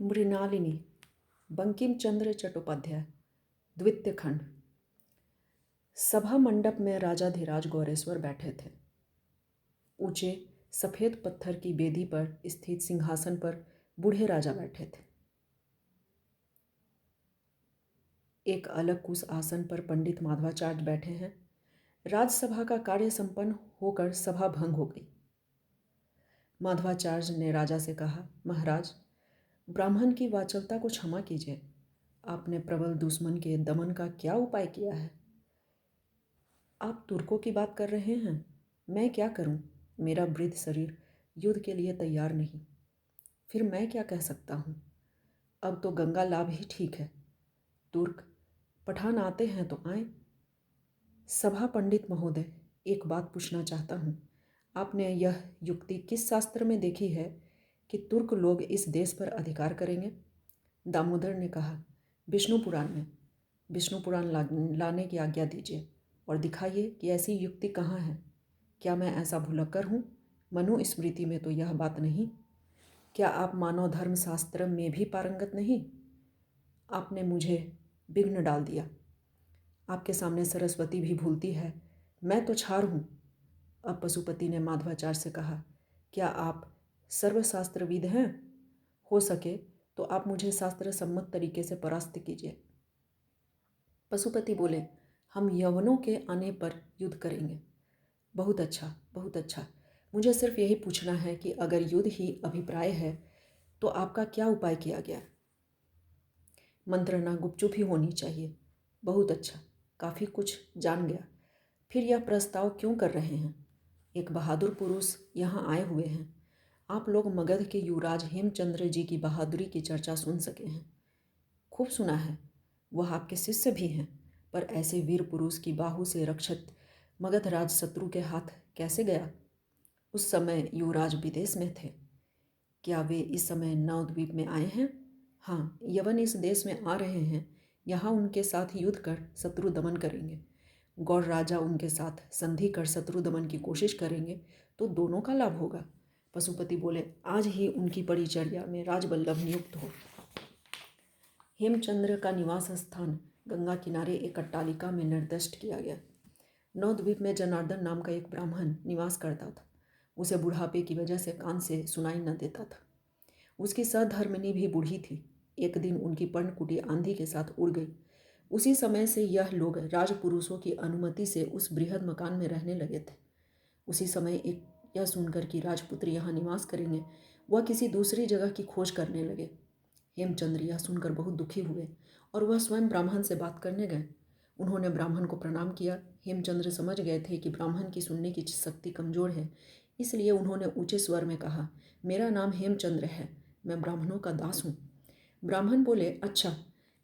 मृणालिनी। बंकिम चंद्र चट्टोपाध्याय। द्वितीय खंड। सभा मंडप में राजाधिराज गौरेश्वर बैठे थे। ऊंचे सफेद पत्थर की बेदी पर स्थित सिंहासन पर बूढ़े राजा बैठे थे। एक अलग कुश आसन पर पंडित माधवाचार्य बैठे हैं। राजसभा का कार्य संपन्न होकर सभा भंग हो गई। माधवाचार्य ने राजा से कहा, महाराज, ब्राह्मण की वाचालता को क्षमा कीजिए। आपने प्रबल दुश्मन के दमन का क्या उपाय किया है? आप तुर्कों की बात कर रहे हैं। मैं क्या करूं? मेरा वृद्ध शरीर युद्ध के लिए तैयार नहीं। फिर मैं क्या कह सकता हूं? अब तो गंगा लाभ ही ठीक है। तुर्क पठान आते हैं तो आए। सभा पंडित महोदय, एक बात पूछना चाहता हूं। आपने यह युक्ति किस शास्त्र में देखी है कि तुर्क लोग इस देश पर अधिकार करेंगे? दामोदर ने कहा, विष्णु पुराण में। विष्णु पुराण लाने की आज्ञा दीजिए और दिखाइए कि ऐसी युक्ति कहाँ है। क्या मैं ऐसा भुलक्कर हूँ? मनुस्मृति में तो यह बात नहीं। क्या आप मानव धर्म शास्त्र में भी पारंगत नहीं? आपने मुझे विघ्न डाल दिया। आपके सामने सरस्वती भी भूलती है। मैं तो छार हूँ। अब पशुपति ने माधवाचार्य से कहा, क्या आप सर्वशास्त्रविद हैं? हो सके तो आप मुझे शास्त्र सम्मत तरीके से परास्त कीजिए। पशुपति बोले, हम यवनों के आने पर युद्ध करेंगे। बहुत अच्छा, बहुत अच्छा। मुझे सिर्फ यही पूछना है कि अगर युद्ध ही अभिप्राय है तो आपका क्या उपाय किया गया? मंत्रणा गुपचुप ही होनी चाहिए। बहुत अच्छा, काफ़ी कुछ जान गया। फिर यह प्रस्ताव क्यों कर रहे हैं? एक बहादुर पुरुष यहाँ आए हुए हैं। आप लोग मगध के युवराज हेमचंद्र जी की बहादुरी की चर्चा सुन सके हैं। खूब सुना है। वह आपके शिष्य भी हैं, पर ऐसे वीर पुरुष की बाहु से रक्षित मगध राज शत्रु के हाथ कैसे गया? उस समय युवराज विदेश में थे। क्या वे इस समय नवद्वीप में आए हैं? हाँ, यवन इस देश में आ रहे हैं। यहाँ उनके साथ युद्ध कर शत्रु दमन करेंगे। गौड़ राजा उनके साथ संधि कर शत्रु दमन की कोशिश करेंगे तो दोनों का लाभ होगा। पशुपति बोले, आज ही उनकी परिचर्या में राजबल्लभ नियुक्त हो। हेमचंद्र का निवास स्थान गंगा किनारे एक अट्टालिका में निर्दिष्ट किया गया। नवद्वीप में जनार्दन नाम का एक ब्राह्मण निवास करता था। उसे बुढ़ापे की वजह से कान से सुनाई न देता था। उसकी सहधर्मिणी भी बूढ़ी थी। एक दिन उनकी पर्णकुटी आंधी के साथ उड़ गई। उसी समय से यह लोग राजपुरुषों की अनुमति से उस बृहद मकान में रहने लगे थे। उसी समय एक यह सुनकर कि राजपुत्र यहाँ निवास करेंगे, वह किसी दूसरी जगह की खोज करने लगे। हेमचंद्र यह सुनकर बहुत दुखी हुए और वह स्वयं ब्राह्मण से बात करने गए। उन्होंने ब्राह्मण को प्रणाम किया। हेमचंद्र समझ गए थे कि ब्राह्मण की सुनने की शक्ति कमजोर है, इसलिए उन्होंने ऊंचे स्वर में कहा, मेरा नाम हेमचंद्र है, मैं ब्राह्मणों का दास हूँ। ब्राह्मण बोले, अच्छा,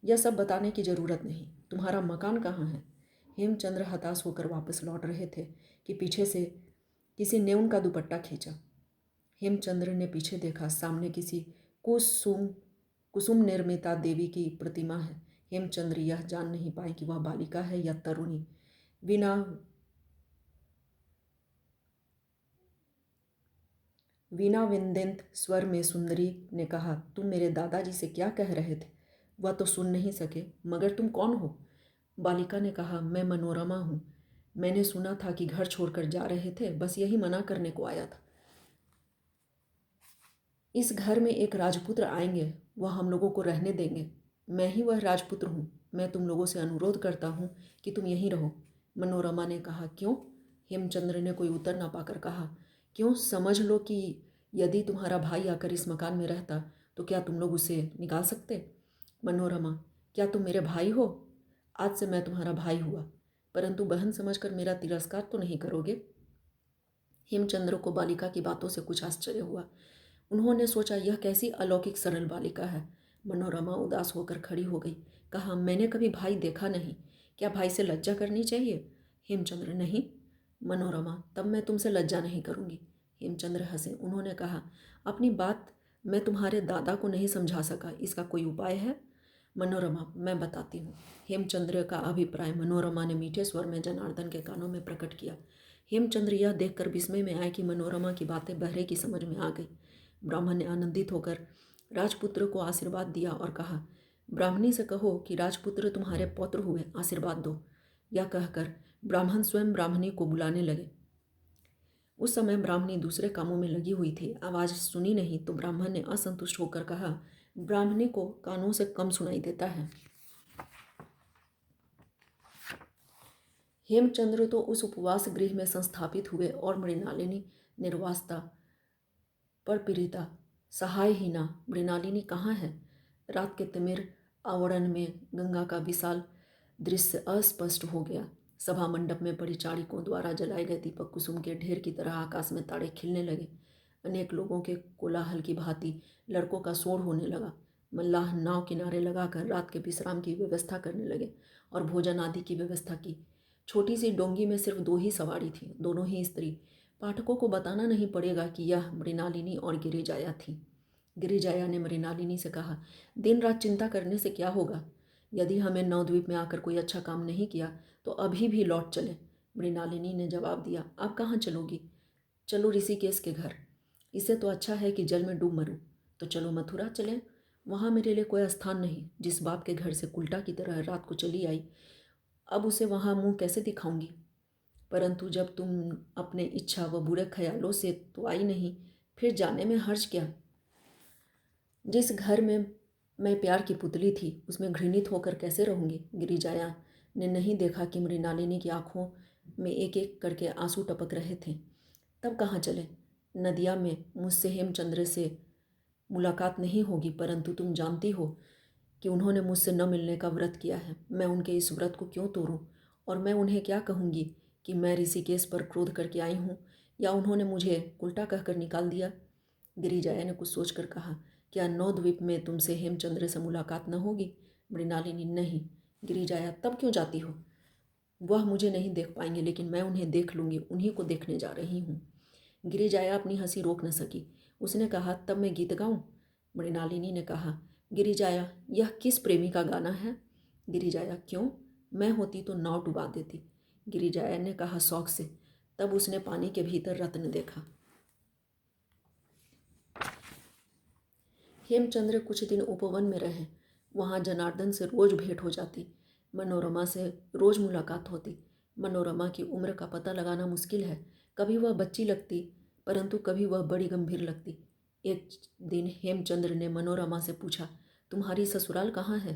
यह सब बताने की जरूरत नहीं। तुम्हारा मकान कहाँ है? हेमचंद्र हताश होकर वापस लौट रहे थे कि पीछे से किसी ने उनका दुपट्टा खींचा। हेमचंद्र ने पीछे देखा। सामने किसी कुसुम निर्मिता देवी की प्रतिमा है। हेमचंद्र यह जान नहीं पाए कि वह बालिका है या तरुणी। वीणा विंदित स्वर में सुंदरी ने कहा, तुम मेरे दादाजी से क्या कह रहे थे? वह तो सुन नहीं सके, मगर तुम कौन हो? बालिका ने कहा, मैं मनोरमा हूँ। मैंने सुना था कि घर छोड़कर जा रहे थे, बस यही मना करने को आया था। इस घर में एक राजपुत्र आएंगे, वह हम लोगों को रहने देंगे। मैं ही वह राजपुत्र हूँ। मैं तुम लोगों से अनुरोध करता हूँ कि तुम यहीं रहो। मनोरमा ने कहा, क्यों? हेमचंद्र ने कोई उत्तर न पाकर कहा, क्यों? समझ लो कि यदि तुम्हारा भाई आकर इस मकान में रहता तो क्या तुम लोग उसे निकाल सकते? मनोरमा, क्या तुम मेरे भाई हो? आज से मैं तुम्हारा भाई हुआ, परंतु बहन समझकर मेरा तिरस्कार तो नहीं करोगे? हेमचंद्र को बालिका की बातों से कुछ आश्चर्य हुआ। उन्होंने सोचा, यह कैसी अलौकिक सरल बालिका है। मनोरमा उदास होकर खड़ी हो गई। कहा, मैंने कभी भाई देखा नहीं। क्या भाई से लज्जा करनी चाहिए? हेमचंद्र, नहीं। मनोरमा, तब मैं तुमसे लज्जा नहीं करूंगी। हेमचंद्र हंसे। उन्होंने कहा, अपनी बात मैं तुम्हारे दादा को नहीं समझा सका, इसका कोई उपाय है? मनोरमा, मैं बताती हूँ। हेमचंद्र का अभिप्राय मनोरमा ने मीठे स्वर में जनार्दन के कानों में प्रकट किया। हेमचंद्र यह देखकर विस्मय में आए कि मनोरमा की बातें बहरे की समझ में आ गई। ब्राह्मण ने आनंदित होकर राजपुत्र को आशीर्वाद दिया और कहा, ब्राह्मणी से कहो कि राजपुत्र तुम्हारे पौत्र हुए, आशीर्वाद दो। यह कहकर ब्राह्मण स्वयं ब्राह्मणी को बुलाने लगे। उस समय ब्राह्मणी दूसरे कामों में लगी हुई थी। आवाज़ सुनी नहीं तो ब्राह्मण ने असंतुष्ट होकर कहा, ब्राह्मणी को कानों से कम सुनाई देता है। हेमचंद्र तो उस उपवास गृह में संस्थापित हुए और मृणालिनी निर्वास्ता, परपीड़िता, सहायहीना। मृणालिनी कहाँ है? रात के तिमिर आवरण में गंगा का विशाल दृश्य अस्पष्ट हो गया। सभा मंडप में परिचारिकों द्वारा जलाए गए दीपक कुसुम के ढेर की तरह आकाश में तारे खिलने लगे। अनेक लोगों के कोलाहल की भांति लड़कों का शोर होने लगा। मल्लाह नाव किनारे लगाकर रात के विश्राम की व्यवस्था करने लगे और भोजन आदि की व्यवस्था की। छोटी सी डोंगी में सिर्फ 2 ही सवारी थी, दोनों ही स्त्री। पाठकों को बताना नहीं पड़ेगा कि यह मृणालिनी और गिरिजाया थी। गिरिजाया ने मृणालिनी से कहा, दिन रात चिंता करने से क्या होगा? यदि हमें नवद्वीप में आकर कोई अच्छा काम नहीं किया तो अभी भी लौट चले। मृणालिनी ने जवाब दिया, आप कहाँ चलोगी? चलो ऋषिकेश के घर। इससे तो अच्छा है कि जल में डूब मरूं। तो चलो मथुरा चलें, वहाँ मेरे लिए कोई स्थान नहीं। जिस बाप के घर से उल्टा की तरह रात को चली आई, अब उसे वहाँ मुंह कैसे दिखाऊंगी? परंतु जब तुम अपने इच्छा व बुरे ख्यालों से तो आई नहीं, फिर जाने में हर्ज क्या? जिस घर में मैं प्यार की पुतली थी, उसमें घृणित होकर कैसे रहूंगी? गिरिजाया ने नहीं देखा कि मृणालिनी की आंखों में एक एक करके आंसू टपक रहे थे। तब कहाँ चले? नदिया में मुझसे हेमचंद्र से मुलाकात नहीं होगी, परंतु तुम जानती हो कि उन्होंने मुझसे न मिलने का व्रत किया है। मैं उनके इस व्रत को क्यों तोड़ूं? और मैं उन्हें क्या कहूँगी कि मैं ऋषिकेश पर क्रोध करके आई हूँ, या उन्होंने मुझे उल्टा कहकर निकाल दिया? गिरिजाया ने कुछ सोचकर कहा, क्या नवद्वीप में तुमसे हेमचंद्र से मुलाकात न होगी? मृणालिनी, नहीं। गिरिजाया, तब क्यों जाती हो? वह मुझे नहीं देख पाएंगे, लेकिन मैं उन्हें देख लूँगी, उन्हीं को देखने जा रही हूँ। गिरिजाया अपनी हंसी रोक न सकी। उसने कहा, तब मैं गीत गाऊं? मृणालिनी ने कहा, गिरिजाया, यह किस प्रेमी का गाना है? गिरिजाया, क्यों? मैं होती तो नाव डुबा देती। गिरिजाया ने कहा, शौक से। तब उसने पानी के भीतर रत्न देखा। हेमचंद्र कुछ दिन उपवन में रहे। वहाँ जनार्दन से रोज भेंट हो जाती, मनोरमा से रोज मुलाकात होती। मनोरमा की उम्र का पता लगाना मुश्किल है। कभी वह बच्ची लगती, परंतु कभी वह बड़ी गंभीर लगती। एक दिन हेमचंद्र ने मनोरमा से पूछा, तुम्हारी ससुराल कहाँ है?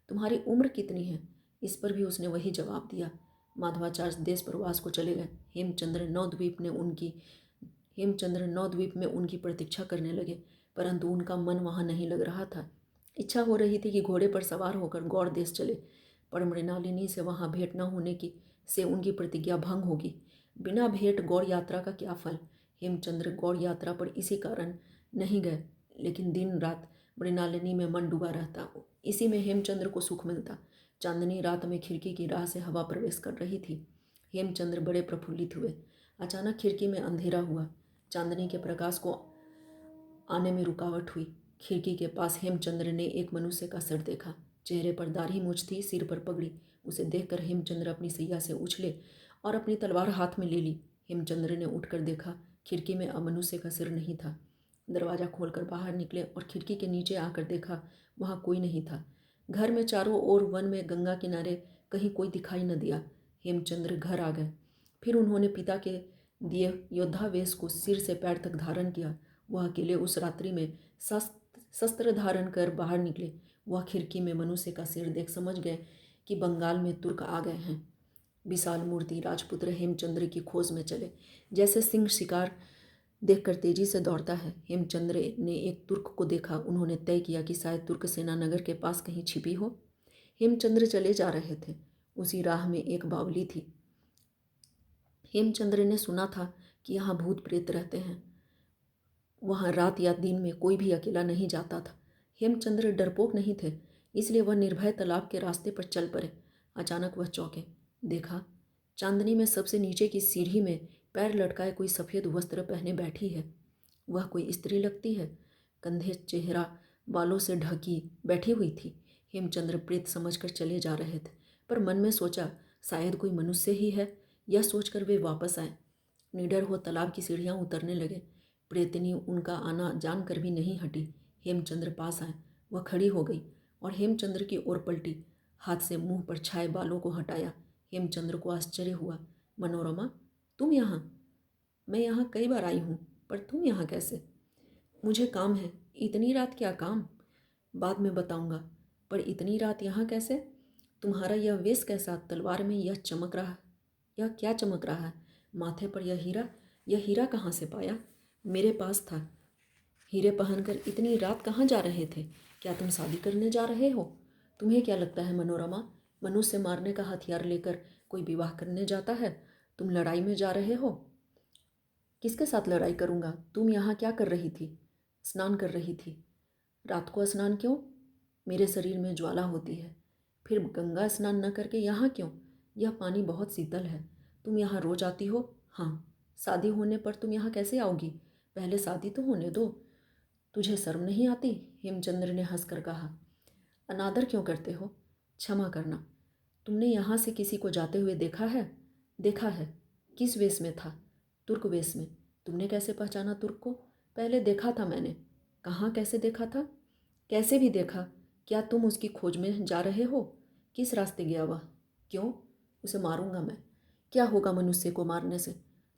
तुम्हारी उम्र कितनी है? इस पर भी उसने वही जवाब दिया। माधवाचार्य देश प्रवास को चले गए। हेमचंद्र नवद्वीप में उनकी प्रतीक्षा करने लगे, परंतु उनका मन वहाँ नहीं लग रहा था। इच्छा हो रही थी कि घोड़े पर सवार होकर गौड़ देश चले, पर मृणालिनी से वहाँ भेंट न होने की से उनकी प्रतिज्ञा भंग होगी। बिना भेंट गौड़ यात्रा का क्या फल? हेमचंद्र गौड़ यात्रा पर इसी कारण नहीं गए, लेकिन दिन रात मृणालिनी में मन डूबा रहता। इसी में हेमचंद्र को सुख मिलता। चांदनी रात में खिड़की की राह से हवा प्रवेश कर रही थी। हेमचंद्र बड़े प्रफुल्लित हुए। अचानक खिड़की में अंधेरा हुआ। चांदनी के प्रकाश को आने में रुकावट हुई। खिड़की के पास हेमचंद्र ने एक मनुष्य का सिर देखा। चेहरे पर दाढ़ी मूंछ थी, सिर पर पगड़ी। उसे देखकर हेमचंद्र अपनी सैया से उछले और अपनी तलवार हाथ में ले ली। हेमचंद्र ने उठकर देखा, खिड़की में अब मनुष्य का सिर नहीं था। दरवाज़ा खोलकर बाहर निकले और खिड़की के नीचे आकर देखा, वहाँ कोई नहीं था। घर में चारों ओर, वन में, गंगा किनारे कहीं कोई दिखाई न दिया। हेमचंद्र घर आ गए। फिर उन्होंने पिता के दिए योद्धावेश को सिर से पैर तक धारण किया। वह अकेले उस रात्रि में शस्त्र धारण कर बाहर निकले। वह खिड़की में मनुष्य का सिर देख समझ गए कि बंगाल में तुर्क आ गए हैं। विशाल मूर्ति राजपुत्र हेमचंद्र की खोज में चले, जैसे सिंह शिकार देखकर तेजी से दौड़ता है। हेमचंद्र ने एक तुर्क को देखा। उन्होंने तय किया कि शायद तुर्क सेना नगर के पास कहीं छिपी हो। हेमचंद्र चले जा रहे थे। उसी राह में एक बावली थी। हेमचंद्र ने सुना था कि यहाँ भूत प्रेत रहते हैं। वहाँ रात या दिन में कोई भी अकेला नहीं जाता था। हेमचंद्र डरपोक नहीं थे, इसलिए वह निर्भय तालाब के रास्ते पर चल पड़े। अचानक वह चौंके। देखा, चांदनी में सबसे नीचे की सीढ़ी में पैर लटकाए कोई सफ़ेद वस्त्र पहने बैठी है। वह कोई स्त्री लगती है। कंधे चेहरा बालों से ढकी बैठी हुई थी। हेमचंद्र प्रेत समझकर चले जा रहे थे, पर मन में सोचा, शायद कोई मनुष्य ही है। यह सोचकर वे वापस आए। निडर हो तालाब की सीढ़ियाँ उतरने लगे। प्रेतनी उनका आना जानकर भी नहीं हटी। हेमचंद्र पास आए। वह खड़ी हो गई और हेमचंद्र की ओर पलटी। हाथ से मुंह पर छाए बालों को हटाया। हेमचंद्र को आश्चर्य हुआ। मनोरमा, तुम यहाँ? मैं यहाँ कई बार आई हूँ, पर तुम यहाँ कैसे? मुझे काम है। इतनी रात क्या काम? बाद में बताऊंगा। पर इतनी रात यहाँ कैसे? तुम्हारा यह वेश कैसा? तलवार में यह चमक रहा, यह क्या चमक रहा है? माथे पर यह हीरा कहाँ से पाया? मेरे पास था। हीरे पहनकर इतनी रात कहाँ जा रहे थे? क्या तुम शादी करने जा रहे हो? तुम्हें क्या लगता है मनोरमा, मनुष्य मारने का हथियार लेकर कोई विवाह करने जाता है? तुम लड़ाई में जा रहे हो? किसके साथ लड़ाई करूँगा? तुम यहाँ क्या कर रही थी? स्नान कर रही थी। रात को स्नान क्यों? मेरे शरीर में ज्वाला होती है। फिर गंगा स्नान न करके यहाँ क्यों? यह पानी बहुत शीतल है। तुम यहाँ रोज आती हो? हाँ। शादी होने पर तुम यहाँ कैसे आओगी? पहले शादी तो होने दो। तुझे शर्म नहीं आती? हेमचंद्र ने हंसकर कहा। अनादर क्यों करते हो? क्षमा करना। तुमने यहाँ से किसी को जाते हुए देखा है? देखा है। किस वेश में था? तुर्क वेश में। तुमने कैसे पहचाना तुर्क को? पहले देखा था मैंने। कहाँ कैसे देखा था? कैसे भी देखा। क्या तुम उसकी खोज में जा रहे हो? किस रास्ते गया वह? क्यों? उसे मारूंगा मैं। क्या होगा मनुष्य को मारने से?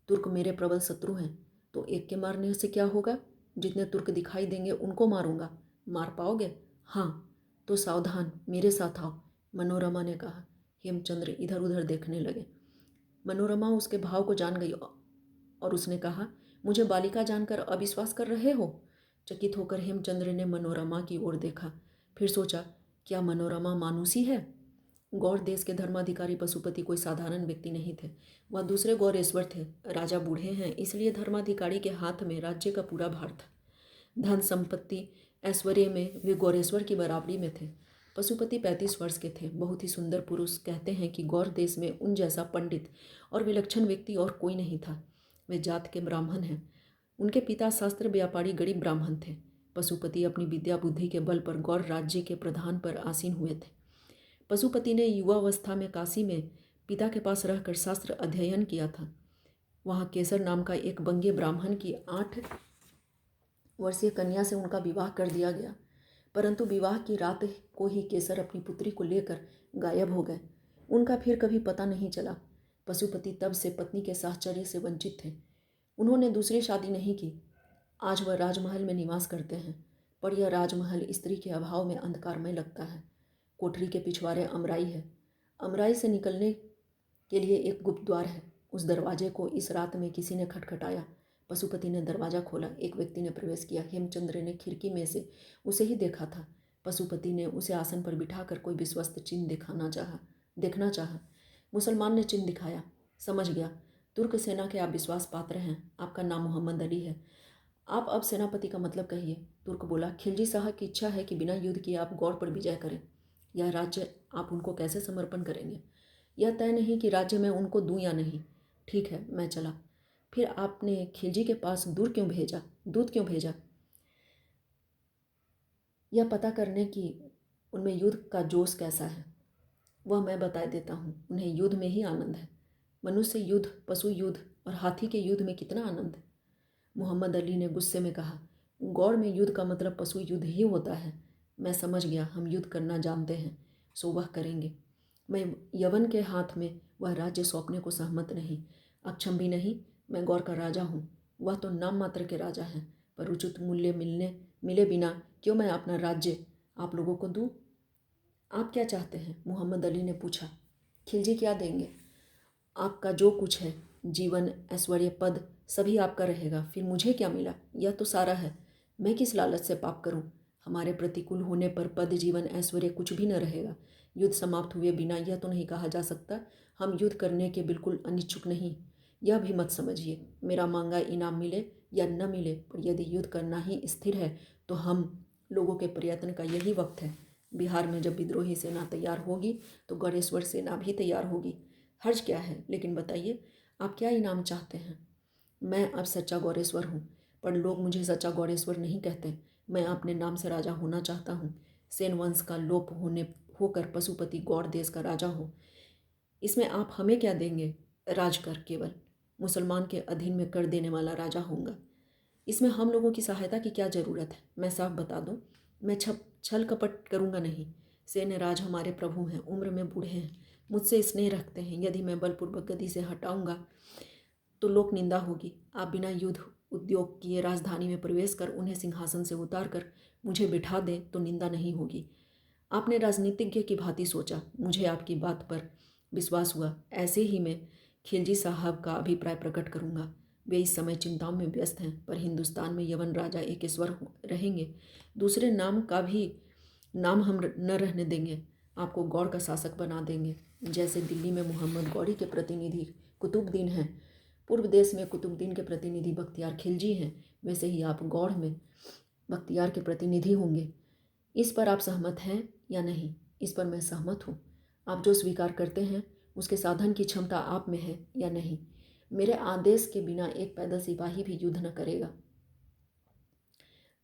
तुर्क मेरे प्रबल शत्रु हैं, तो एक के मारने से क्या होगा? जितने तुर्क दिखाई देंगे उनको मारूंगा। मार पाओगे? हाँ। तो सावधान, मेरे साथ आओ, मनोरमा ने कहा। हेमचंद्र इधर उधर देखने लगे। मनोरमा उसके भाव को जान गई और उसने कहा, मुझे बालिका जानकर अविश्वास कर रहे हो? चकित होकर हेमचंद्र ने मनोरमा की ओर देखा। फिर सोचा, क्या मनोरमा मानुसी है? गौड़ देश के धर्माधिकारी पशुपति कोई साधारण व्यक्ति नहीं थे। वह दूसरे गौरेश्वर थे। राजा बूढ़े हैं, इसलिए धर्माधिकारी के हाथ में राज्य का पूरा भार था। धन संपत्ति ऐश्वर्य में वे गौरेश्वर की बराबरी में थे। पशुपति 35 वर्ष के थे, बहुत ही सुंदर पुरुष। कहते हैं कि गौर देश में उन जैसा पंडित और विलक्षण व्यक्ति और कोई नहीं था। वे जात के ब्राह्मण हैं। उनके पिता शास्त्र व्यापारी गरीब ब्राह्मण थे। पशुपति अपनी विद्या बुद्धि के बल पर गौर राज्य के प्रधान पर आसीन हुए थे। पशुपति ने युवावस्था में काशी में पिता के पास रहकर शास्त्र अध्ययन किया था। वहाँ केसर नाम का एक बंगे ब्राह्मण की 8 वर्षीय कन्या से उनका विवाह कर दिया गया। परंतु विवाह की रात को ही केसर अपनी पुत्री को लेकर गायब हो गए। उनका फिर कभी पता नहीं चला। पशुपति तब से पत्नी के साहचर्य से वंचित थे। उन्होंने दूसरी शादी नहीं की। आज वह राजमहल में निवास करते हैं, पर यह राजमहल स्त्री के अभाव में अंधकारमय लगता है। कोठरी के पिछवाड़े अमराई है। अमराई से निकलने के लिए एक गुप्त द्वार है। उस दरवाजे को इस रात में किसी ने खटखटाया। पशुपति ने दरवाज़ा खोला। एक व्यक्ति ने प्रवेश किया। हेमचंद्र ने खिड़की में से उसे ही देखा था। पशुपति ने उसे आसन पर बिठाकर कोई विश्वस्त चिन्ह देखना चाहा। मुसलमान ने चिन्ह दिखाया। समझ गया, तुर्क सेना के आप विश्वास पात्र हैं। आपका नाम मोहम्मद अली है। आप अब सेनापति का मतलब कहिए। तुर्क बोला, खिलजी साहब की इच्छा है कि बिना युद्ध किए आप गौड़ पर विजय करें। यह राज्य आप उनको कैसे समर्पण करेंगे? यह तय नहीं कि राज्य मैं उनको दूं या नहीं। ठीक है, मैं चला। फिर आपने खिलजी के पास दूत क्यों भेजा? यह पता करने कि उनमें युद्ध का जोश कैसा है। वह मैं बता देता हूँ। उन्हें युद्ध में ही आनंद है। मनुष्य युद्ध, पशु युद्ध और हाथी के युद्ध में कितना आनंद है। मोहम्मद अली ने गुस्से में कहा, गौड़ में युद्ध का मतलब पशु युद्ध ही होता है। मैं समझ गया, हम युद्ध करना जानते हैं, सो वह करेंगे। मैं यवन के हाथ में वह राज्य सौंपने को सहमत नहीं। अक्षम भी नहीं। मैं गौर का राजा हूँ। वह तो नाम मात्र के राजा हैं, पर उचित मूल्य मिले बिना क्यों मैं अपना राज्य आप लोगों को दूँ? आप क्या चाहते हैं? मोहम्मद अली ने पूछा। खिलजी क्या देंगे? आपका जो कुछ है, जीवन, ऐश्वर्य, पद, सभी आपका रहेगा। फिर मुझे क्या मिला? यह तो सारा है। मैं किस लालच से पाप करूं? हमारे प्रतिकूल होने पर पद, जीवन, ऐश्वर्य कुछ भी न रहेगा। युद्ध समाप्त हुए बिना यह तो नहीं कहा जा सकता हम युद्ध करने के बिल्कुल अनिच्छुक नहीं। यह भी मत समझिए मेरा मांगा इनाम मिले या न मिले, पर यदि युद्ध करना ही स्थिर है तो हम लोगों के प्रयत्न का यही वक्त है। बिहार में जब विद्रोही सेना तैयार होगी तो गणेश्वर सेना भी तैयार होगी। हर्ज क्या है? लेकिन बताइए, आप क्या इनाम चाहते हैं? मैं अब सच्चा गौरेश्वर हूँ, पर लोग मुझे सच्चा गौरेश्वर नहीं कहते। मैं अपने नाम से राजा होना चाहता हूँ। सेन वंश का लोप होकर पशुपति गौड़ देश का राजा हो। इसमें आप हमें क्या देंगे? राजकर, केवल मुसलमान के अधीन में कर देने वाला राजा होऊंगा। इसमें हम लोगों की सहायता की क्या ज़रूरत है? मैं साफ बता दूं, मैं छल कपट करूँगा नहीं। सेनराज हमारे प्रभु हैं, उम्र में बूढ़े हैं, मुझसे स्नेह रखते हैं। यदि मैं बलपूर्वक गद्दी से हटाऊंगा तो लोक निंदा होगी। आप बिना युद्ध उद्योग किए राजधानी में प्रवेश कर उन्हें सिंहासन से उतार कर मुझे बिठा दें तो निंदा नहीं होगी। आपने राजनीतिज्ञ की भांति सोचा, मुझे आपकी बात पर विश्वास हुआ। ऐसे ही मैं खिलजी साहब का अभिप्राय प्रकट करूंगा। वे इस समय चिंताओं में व्यस्त हैं, पर हिंदुस्तान में यवन राजा एक ईश्वर रहेंगे। दूसरे नाम का भी नाम हम न रहने देंगे। आपको गौड़ का शासक बना देंगे। जैसे दिल्ली में मोहम्मद गौरी के प्रतिनिधि कुतुबुद्दीन हैं, पूर्व देश में कुतुबुद्दीन के प्रतिनिधि बख्तियार खिलजी हैं, वैसे ही आप गौड़ में बख्तियार के प्रतिनिधि होंगे। इस पर आप सहमत हैं या नहीं? इस पर मैं सहमत हूँ। आप जो स्वीकार करते हैं उसके साधन की क्षमता आप में है या नहीं? मेरे आदेश के बिना एक पैदल सिपाही भी युद्ध न करेगा।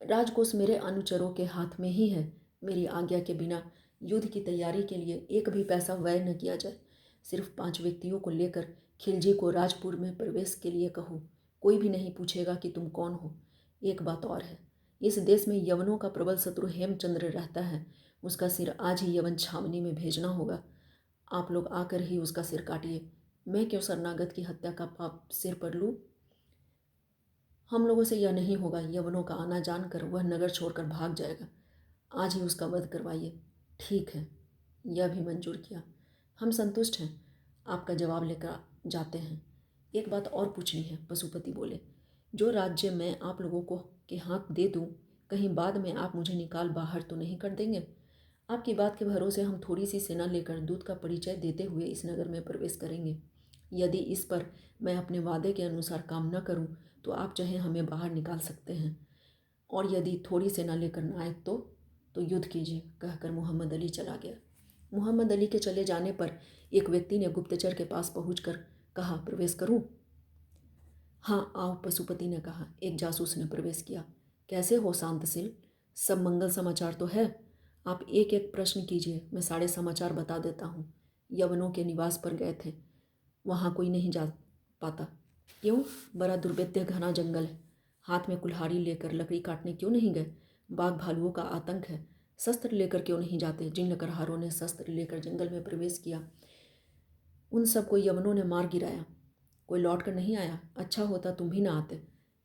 राजकोष मेरे अनुचरों के हाथ में ही है। मेरी आज्ञा के बिना युद्ध की तैयारी के लिए एक भी पैसा व्यय न किया जाए। सिर्फ 5 व्यक्तियों को लेकर खिलजी को राजपुर में प्रवेश के लिए कहो। कोई भी नहीं पूछेगा कि तुम कौन हो। एक बात और है, इस देश में यवनों का प्रबल शत्रु हेमचंद्र रहता है। उसका सिर आज ही यवन छावनी में भेजना होगा। आप लोग आकर ही उसका सिर काटिए। मैं क्यों शरणागत की हत्या का पाप सिर पर लूँ? हम लोगों से यह नहीं होगा। यवनों का आना जानकर वह नगर छोड़कर भाग जाएगा। आज ही उसका वध करवाइए। ठीक है, यह भी मंजूर किया। हम संतुष्ट हैं। आपका जवाब लेकर जाते हैं। एक बात और पूछनी है, पशुपति बोले। जो राज्य मैं आप लोगों को के हाथ दे दूं, कहीं बाद में आप मुझे निकाल बाहर तो नहीं कर देंगे? आपकी बात के भरोसे हम थोड़ी सी सेना लेकर दूत का परिचय देते हुए इस नगर में प्रवेश करेंगे। यदि इस पर मैं अपने वादे के अनुसार काम न करूं तो आप चाहे हमें बाहर निकाल सकते हैं, और यदि थोड़ी सेना लेकर न आए तो युद्ध कीजिए, कहकर मोहम्मद अली चला गया। मोहम्मद अली के चले जाने पर एक व्यक्ति ने गुप्तचर के पास पहुंचकर कहा, प्रवेश करूं? हाँ आओ, पशुपति ने कहा। एक जासूस ने प्रवेश किया। कैसे हो शांतशील? सब मंगल समाचार तो है? आप एक एक प्रश्न कीजिए, मैं सारे समाचार बता देता हूँ। यवनों के निवास पर गए थे, वहाँ कोई नहीं जा पाता। क्यों? बड़ा दुर्भेद्य घना जंगल है। हाथ में कुल्हाड़ी लेकर लकड़ी काटने क्यों नहीं गए? बाघ भालुओं का आतंक है। शस्त्र लेकर क्यों नहीं जाते? जिन लकड़हारों ने शस्त्र लेकर जंगल में प्रवेश किया उन सबको यवनों ने मार गिराया। कोई लौट कर नहीं आया। अच्छा होता तुम भी ना आते,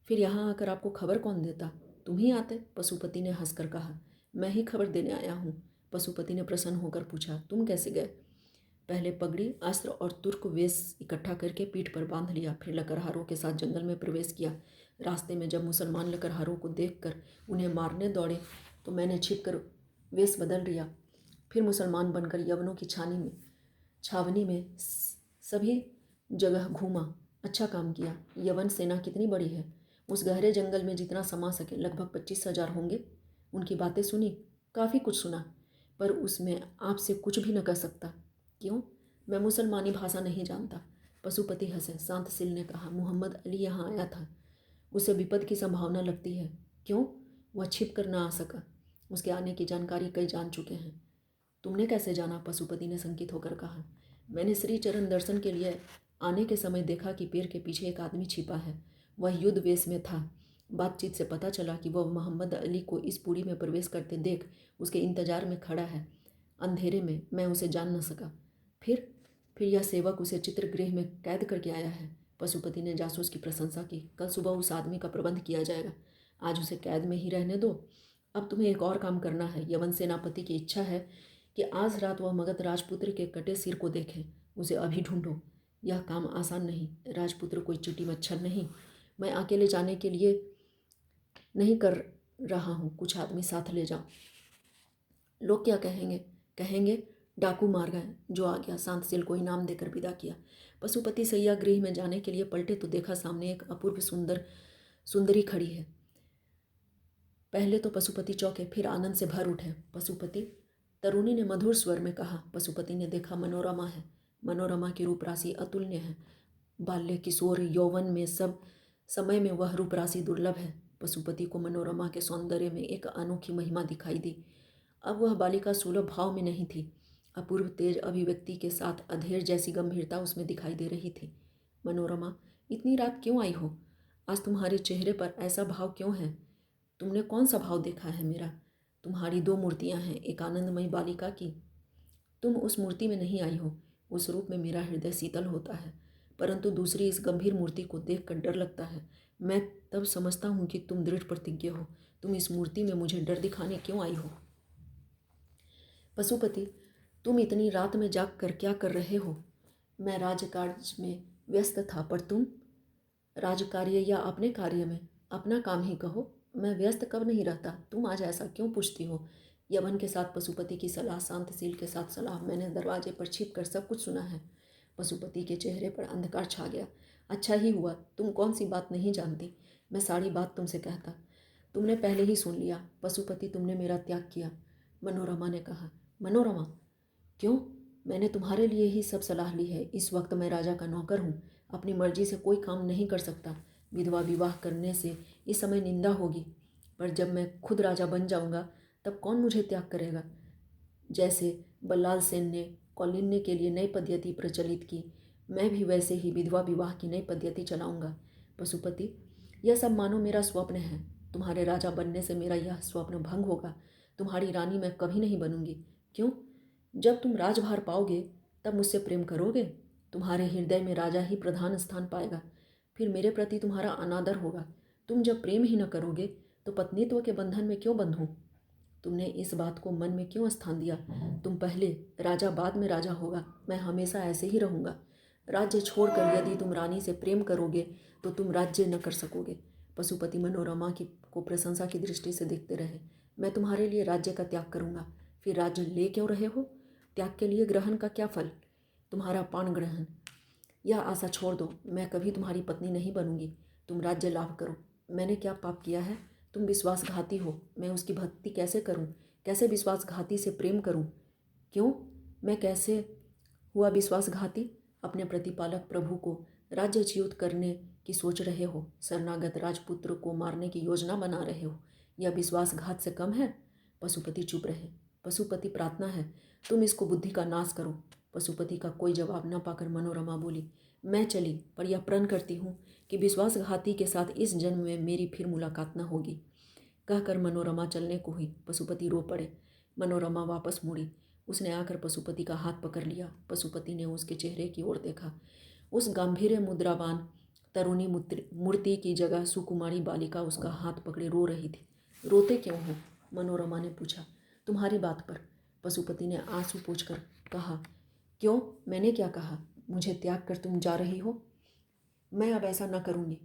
फिर यहाँ आकर आपको खबर कौन देता? तुम ही आते, पशुपति ने हंसकर कहा। मैं ही खबर देने आया हूँ। पशुपति ने प्रसन्न होकर पूछा, तुम कैसे गए? पहले पगड़ी, अस्त्र और तुर्क वेश इकट्ठा करके पीठ पर बांध लिया, फिर लकड़हारों के साथ जंगल में प्रवेश किया। रास्ते में जब मुसलमान लकड़हारों को देखकर उन्हें मारने दौड़े तो मैंने छिपकर वेश बदल लिया, फिर मुसलमान बनकर यवनों की छावनी में सभी जगह घूमा। अच्छा काम किया। यवन सेना कितनी बड़ी है? उस गहरे जंगल में जितना समा सके लगभग 25,000 होंगे। उनकी बातें सुनी, काफ़ी कुछ सुना, पर उसमें आपसे कुछ भी न कह सकता। क्यों? मैं मुसलमानी भाषा नहीं जानता। पशुपति हंसे। शांतशील ने कहा, मोहम्मद अली यहाँ आया था। उसे विपद की संभावना लगती है। क्यों? वह छिप कर ना आ सका। उसके आने की जानकारी कई जान चुके हैं। तुमने कैसे जाना? पशुपति ने शंकित होकर कहा। मैंने श्री चरण दर्शन के लिए आने के समय देखा कि पेड़ के पीछे एक आदमी छिपा है। वह युद्ध वेश में था। बातचीत से पता चला कि वह मोहम्मद अली को इस पुरी में प्रवेश करते देख उसके इंतजार में खड़ा है। अंधेरे में मैं उसे जान न सका। फिर यह सेवक उसे चित्रगृह में कैद करके आया है। पशुपति ने जासूस की प्रशंसा की। कल सुबह उस आदमी का प्रबंध किया जाएगा। आज उसे कैद में ही रहने दो। अब तुम्हें एक और काम करना है। यवन सेनापति की इच्छा है कि आज रात वह मगध राजपुत्र के कटे सिर को देखे। उसे अभी ढूंढो। यह काम आसान नहीं। राजपुत्र कोई चुटी मच्छर नहीं। मैं अकेले जाने के लिए नहीं कर रहा हूँ, कुछ आदमी साथ ले जाओ। लोग क्या कहेंगे? कहेंगे डाकू मार गए। जो आ गया। शांतशील को इनाम देकर विदा किया। पशुपति सैया गृह में जाने के लिए पलटे तो देखा सामने एक अपूर्व सुंदरी खड़ी है। पहले तो पशुपति चौंके, फिर आनंद से भर उठे। पशुपति, तरुणी ने मधुर स्वर में कहा। पशुपति ने देखा, मनोरमा है। मनोरमा की रूप राशि अतुल्य है। बाल्य, किशोर, यौवन में सब समय में वह रूप राशि दुर्लभ है। पशुपति को मनोरमा के सौंदर्य में एक अनोखी महिमा दिखाई दी। अब वह बालिका सुलभ भाव में नहीं थी। अपूर्व तेज अभिव्यक्ति के साथ अधेर जैसी गंभीरता उसमें दिखाई दे रही थी। मनोरमा, इतनी रात क्यों आई हो? आज तुम्हारे चेहरे पर ऐसा भाव क्यों है? तुमने कौन सा भाव देखा है मेरा? तुम्हारी दो मूर्तियां हैं, एक आनंदमयी बालिका की। तुम उस मूर्ति में नहीं आई हो, उस रूप में मेरा हृदय शीतल होता है, परंतु दूसरी इस गंभीर मूर्ति को देख कर डर लगता है। मैं तब समझता हूँ कि तुम दृढ़ प्रतिज्ञ हो। तुम इस मूर्ति में मुझे डर दिखाने क्यों आई हो? पशुपति, तुम इतनी रात में जाग कर क्या कर रहे हो? मैं राजकाज में व्यस्त था, पर तुम? राजकार्य या अपने कार्य में? अपना काम ही कहो। मैं व्यस्त कब नहीं रहता? तुम आज ऐसा क्यों पूछती हो? यवन के साथ पशुपति की सलाह, शांतशील के साथ सलाह। मैंने दरवाजे पर छिप कर सब कुछ सुना है। पशुपति के चेहरे पर अंधकार छा गया। अच्छा ही हुआ, तुम कौन सी बात नहीं जानती। मैं सारी बात तुमसे कहता। तुमने पहले ही सुन लिया। पशुपति, तुमने मेरा त्याग किया। मनोरमा ने कहा। मनोरमा, क्यों? मैंने तुम्हारे लिए ही सब सलाह ली है। इस वक्त मैं राजा का नौकर हूँ, अपनी मर्जी से कोई काम नहीं कर सकता। विधवा विवाह करने से इस समय निंदा होगी, पर जब मैं खुद राजा बन जाऊंगा तब कौन मुझे त्याग करेगा? जैसे बल्लाल सेन ने कौलिन्य के लिए नई पद्धति प्रचलित की, मैं भी वैसे ही विधवा विवाह की नई पद्धति चलाऊंगा। पशुपति, यह सब मानो मेरा स्वप्न है। तुम्हारे राजा बनने से मेरा यह स्वप्न भंग होगा। तुम्हारी रानी मैं कभी नहीं बनूंगी। क्यों? जब तुम राजभार पाओगे तब मुझसे प्रेम करोगे। तुम्हारे हृदय में राजा ही प्रधान स्थान पाएगा। फिर मेरे प्रति तुम्हारा अनादर होगा। तुम जब प्रेम ही न करोगे तो पत्नीत्व के बंधन में क्यों बंधूं? तुमने इस बात को मन में क्यों स्थान दिया? तुम पहले राजा, बाद में राजा होगा। मैं हमेशा ऐसे ही रहूँगा। राज्य छोड़कर यदि तुम रानी से प्रेम करोगे तो तुम राज्य न कर सकोगे। पशुपति मनोरमा की को प्रशंसा की दृष्टि से देखते रहे। मैं तुम्हारे लिए राज्य का त्याग करूँगा। फिर राज्य ले क्यों रहे हो? त्याग के लिए ग्रहण का क्या फल? तुम्हारा पान ग्रहण। यह आशा छोड़ दो, मैं कभी तुम्हारी पत्नी नहीं बनूंगी। तुम राज्य लाभ करो। मैंने क्या पाप किया है? तुम विश्वासघाती हो। मैं उसकी भक्ति कैसे करूं? कैसे विश्वासघाती से प्रेम करूं? क्यों? मैं कैसे हुआ विश्वासघाती? अपने प्रतिपालक प्रभु को राज्यच्युत करने की सोच रहे हो। शरणागत राजपुत्र को मारने की योजना बना रहे हो। यह विश्वासघात से कम है? पशुपति चुप रहे। पशुपति, प्रार्थना है तुम इसको बुद्धि का नाश करो। पशुपति का कोई जवाब न पाकर मनोरमा बोली। मैं चली, पर यह प्रण करती हूँ कि विश्वासघाती के साथ इस जन्म में मेरी फिर मुलाकात न होगी। कहकर मनोरमा चलने को हुई। पशुपति रो पड़े। मनोरमा वापस मुड़ी। उसने आकर पशुपति का हाथ पकड़ लिया। पशुपति ने उसके चेहरे की ओर देखा। उस गंभीर मुद्रावान तरुणी मूर्ति की जगह सुकुमारी बालिका उसका हाथ पकड़े रो रही थी। रोते क्यों हो? मनोरमा ने पूछा। तुम्हारी बात पर। पशुपति ने आंसू पोंछकर कहा। क्यों? मैंने क्या कहा? मुझे त्याग कर तुम जा रही हो? मैं अब ऐसा न करूँगी।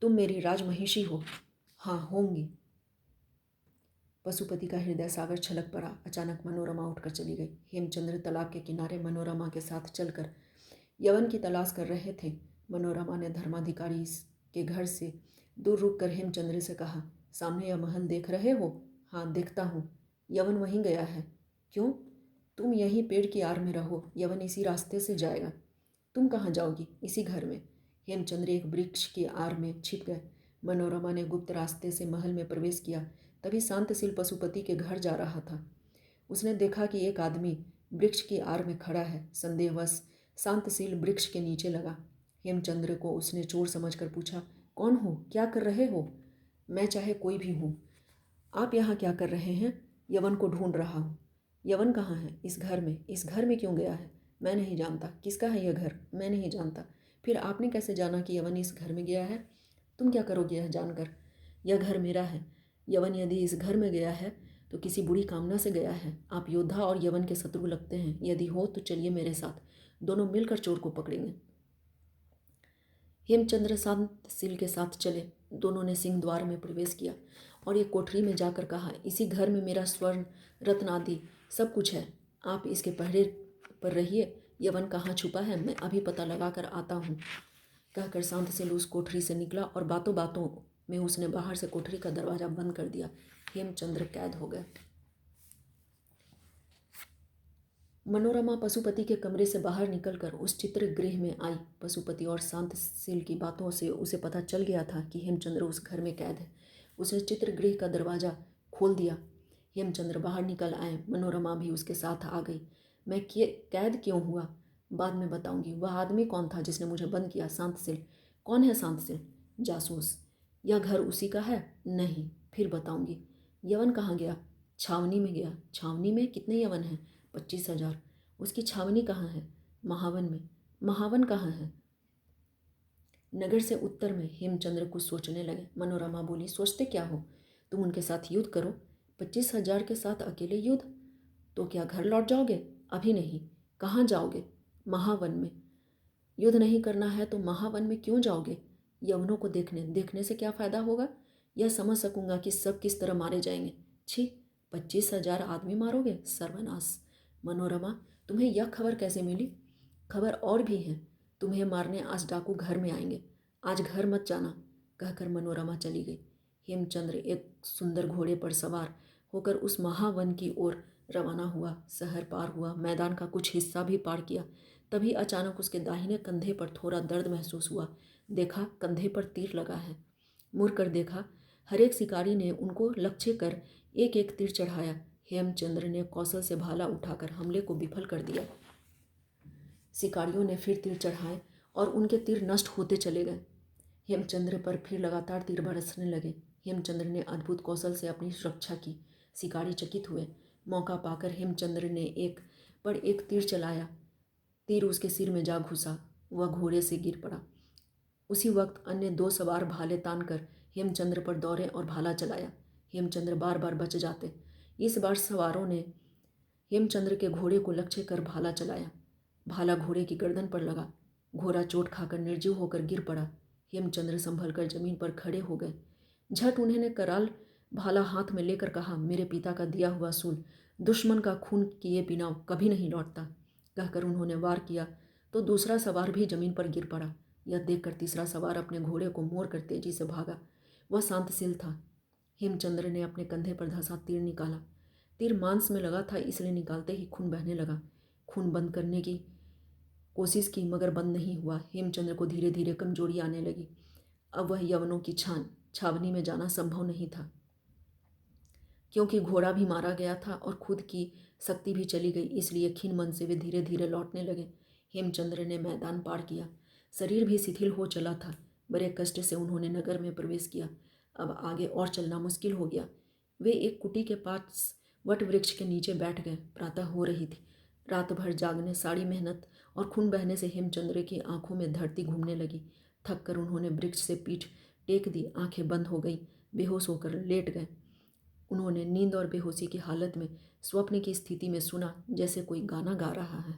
तुम मेरी राजमहिषी हो। हाँ, होंगी। पशुपति का हृदय सागर छलक पड़ा। अचानक मनोरमा उठकर चली गई। हेमचंद्र तालाब के किनारे मनोरमा के साथ चलकर यवन की तलाश कर रहे थे। मनोरमा ने धर्माधिकारी के घर से दूर रुक कर हेमचंद्र से कहा, सामने यह महल देख रहे हो? हाँ, देखता हूँ। यवन वहीं गया है। क्यों? तुम यहीं पेड़ की आड़ में रहो, यवन इसी रास्ते से जाएगा। तुम कहाँ जाओगी? इसी घर में। हेमचंद्र एक वृक्ष की आड़ में छिप गए। मनोरमा ने गुप्त रास्ते से महल में प्रवेश किया। तभी शांतशील पशुपति के घर जा रहा था। उसने देखा कि एक आदमी वृक्ष की आड़ में खड़ा है। संदेहवश शांतशील वृक्ष के नीचे लगा। हेमचंद्र को उसने चोर समझकर पूछा, कौन हो? क्या कर रहे हो? मैं चाहे कोई भी हूँ। आप यहाँ क्या कर रहे हैं? यवन को ढूंढ रहा हूँ। यवन कहाँ है? इस घर में। इस घर में क्यों गया है? मैं नहीं जानता। किसका है यह घर? मैं नहीं जानता। फिर आपने कैसे जाना कि यवन इस घर में गया है? तुम क्या करोगे यह जानकर? यह घर मेरा है। यवन यदि इस घर में गया है तो किसी बुरी कामना से गया है। आप योद्धा और यवन के शत्रु लगते हैं। यदि हो तो चलिए मेरे साथ, दोनों मिलकर चोर को पकड़ेंगे। हेमचंद्र शांतशील के साथ चले। दोनों ने सिंह द्वार में प्रवेश किया और एक कोठरी में जाकर कहा, इसी घर में मेरा स्वर्ण रत्न आदि सब कुछ है। आप इसके पहरे पर रहिए। यवन कहाँ छुपा है मैं अभी पता लगा कर आता हूँ। कहकर शांतशील उस कोठरी से निकला और बातों बातों में उसने बाहर से कोठरी का दरवाजा बंद कर दिया। हेमचंद्र कैद हो गए। मनोरमा पशुपति के कमरे से बाहर निकलकर उस चित्रगृह में आई। पशुपति और शांतशील की बातों से उसे पता चल गया था कि हेमचंद्र उस घर में कैद है। उसने चित्रगृह का दरवाज़ा खोल दिया। हेमचंद्र बाहर निकल आए। मनोरमा भी उसके साथ आ गई। मैं कैद क्यों हुआ बाद में बताऊंगी। वह आदमी कौन था जिसने मुझे बंद किया? शांतशील। कौन है शांतशील? जासूस। यह घर उसी का है? नहीं। फिर बताऊंगी। यवन कहाँ गया? छावनी में गया। छावनी में कितने यवन हैं? 25,000। उसकी छावनी कहाँ है? महावन में। महावन कहाँ है? नगर से उत्तर में। हेमचंद्र कुछ सोचने लगे। मनोरमा बोली, सोचते क्या हो? तुम उनके साथ युद्ध करो। 25,000 के साथ अकेले युद्ध? तो क्या घर लौट जाओगे? अभी नहीं। कहाँ जाओगे? महावन में। युद्ध नहीं करना है तो महावन में क्यों जाओगे? यवनों को देखने। देखने से क्या फ़ायदा होगा? यह समझ सकूंगा कि सब किस तरह मारे जाएंगे। छी, 25,000 आदमी मारोगे? सर्वनाश। मनोरमा, तुम्हें यह खबर कैसे मिली? खबर और भी है। तुम्हें मारने आज डाकू घर में आएंगे। आज घर मत जाना, कहकर मनोरमा चली गई। हेमचंद्र एक सुंदर घोड़े पर सवार होकर उस महावन की ओर रवाना हुआ। शहर पार हुआ, मैदान का कुछ हिस्सा भी पार किया। तभी अचानक उसके दाहिने कंधे पर थोड़ा दर्द महसूस हुआ। देखा, कंधे पर तीर लगा है। मुड़ कर देखा, हर एक शिकारी ने उनको लक्ष्य कर एक एक तीर चढ़ाया। हेमचंद्र ने कौशल से भाला उठाकर हमले को विफल कर दिया। शिकारियों ने फिर तीर चढ़ाए और उनके तीर नष्ट होते चले गए। हेमचंद्र पर फिर लगातार तीर बरसने लगे। हेमचंद्र ने अद्भुत कौशल से अपनी सुरक्षा की। शिकारी चकित हुए। मौका पाकर हेमचंद्र ने एक पर एक तीर चलाया। तीर उसके सिर में जा घुसा। वह घोड़े से गिर पड़ा। उसी वक्त अन्य 2 सवार भाले तानकर हेमचंद्र पर दौड़े और भाला चलाया। हेमचंद्र बार बार बच जाते। इस बार सवारों ने हेमचंद्र के घोड़े को लक्ष्य कर भाला चलाया। भाला घोड़े की गर्दन पर लगा। घोड़ा चोट खाकर निर्जीव होकर गिर पड़ा। हेमचंद्र संभल कर जमीन पर खड़े हो गए। झट उन्होंने कराल भाला हाथ में लेकर कहा, मेरे पिता का दिया हुआ सूल दुश्मन का खून किए बिना कभी नहीं लौटता। कहकर उन्होंने वार किया तो दूसरा सवार भी जमीन पर गिर पड़ा। यह देखकर तीसरा सवार अपने घोड़े को मोड़कर तेजी से भागा। वह शांतशील था। हेमचंद्र ने अपने कंधे पर धंसा तीर निकाला। तीर मांस में लगा था, इसलिए निकालते ही खून बहने लगा। खून बंद करने की कोशिश की मगर बंद नहीं हुआ। हेमचंद्र को धीरे धीरे कमजोरी आने लगी। अब वह यवनों की छावनी में जाना संभव नहीं था, क्योंकि घोड़ा भी मारा गया था और खुद की शक्ति भी चली गई। इसलिए खिन्न मन से वे धीरे धीरे लौटने लगे। हेमचंद्र ने मैदान पार किया। शरीर भी शिथिल हो चला था। बड़े कष्ट से उन्होंने नगर में प्रवेश किया। अब आगे और चलना मुश्किल हो गया। वे एक कुटी के पास वट वृक्ष के नीचे बैठ गए। प्रातः हो रही थी। रात भर जागने, सारी मेहनत और खून बहने से हेमचंद्र की आंखों में धरती घूमने लगी। थक कर उन्होंने वृक्ष से पीठ टेक दी। आंखें बंद हो गई। बेहोश होकर लेट गए। उन्होंने नींद और बेहोशी की हालत में स्वप्न की स्थिति में सुना जैसे कोई गाना गा रहा है।